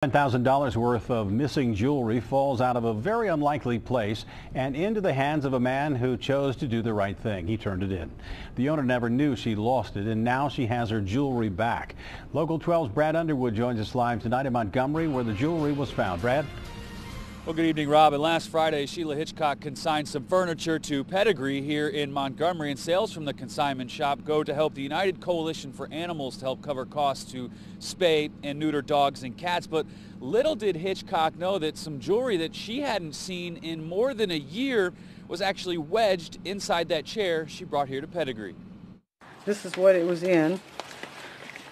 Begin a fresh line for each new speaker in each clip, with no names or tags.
$10,000 worth of missing jewelry falls out of a very unlikely place and into the hands of a man who chose to do the right thing. He turned it in. The owner never knew she lost it, and now she has her jewelry back. Local 12's Brad Underwood joins us live tonight in Montgomery, where the jewelry was found. Brad?
Well, good evening, Rob. And last Friday, Sheila Hitchcock consigned some furniture to Pedigree here in Montgomery, and sales from the consignment shop go to help the United Coalition for Animals to help cover costs to spay and neuter dogs and cats. But little did Hitchcock know that some jewelry that she hadn't seen in more than a year was actually wedged inside that chair she brought here to Pedigree.
This is what it was in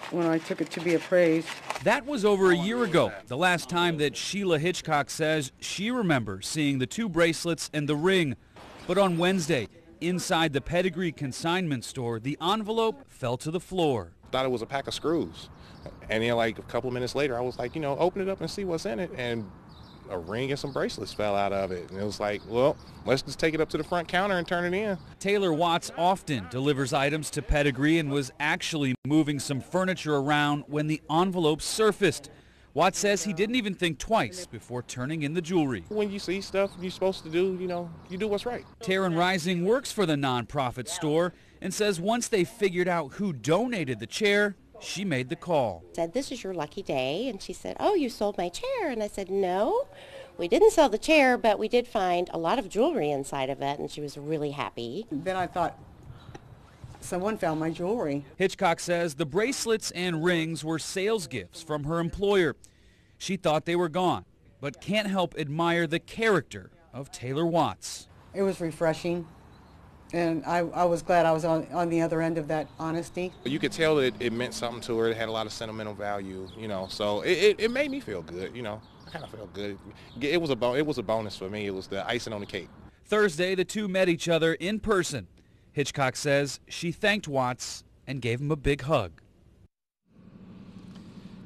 when I took it to be appraised.
That was over a year ago, the last time that Sheila Hitchcock says she remembers seeing the two bracelets and the ring. But on Wednesday, inside the Pedigree consignment store, the envelope fell to the floor.
Thought it was a pack of screws. And then like a couple of minutes later, I was like, open it up and see what's in it. And a ring and some bracelets fell out of it. And it was like, well, let's just take it up to the front counter and turn it in.
Taylor Watts often delivers items to Pedigree and was actually moving some furniture around when the envelope surfaced. Watts says he didn't even think twice before turning in the jewelry.
When you see stuff you're supposed to do, you do what's right.
Taryn Reising works for the nonprofit store and says once they figured out who donated the chair, she made the call.
Said, "This is your lucky day." And she said, "Oh, you sold my chair." And I said, "No, we didn't sell the chair, but we did find a lot of jewelry inside of it." And she was really happy.
Then I thought, someone found my jewelry.
Hitchcock says the bracelets and rings were sales gifts from her employer. She thought they were gone, but can't help admire the character of Taylor Watts.
It was refreshing. And I was glad I was on the other end of that honesty.
You could tell that it meant something to her. It had a lot of sentimental value, so it made me feel good, I kind of felt good. It was a bonus for me. It was the icing on the cake.
Thursday, the two met each other in person. Hitchcock says she thanked Watts and gave him a big hug.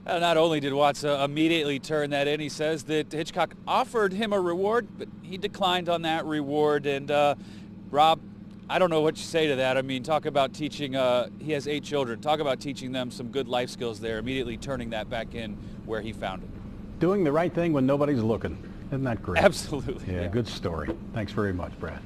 Not only did Watts immediately turn that in, he says that Hitchcock offered him a reward, but he declined on that reward. And Rob, I don't know what you say to that. I mean, talk about teaching, he has 8 children. Talk about teaching them some good life skills there, immediately turning that back in where he found it.
Doing the right thing when nobody's looking. Isn't that great?
Absolutely.
Yeah, good story. Thanks very much, Brad.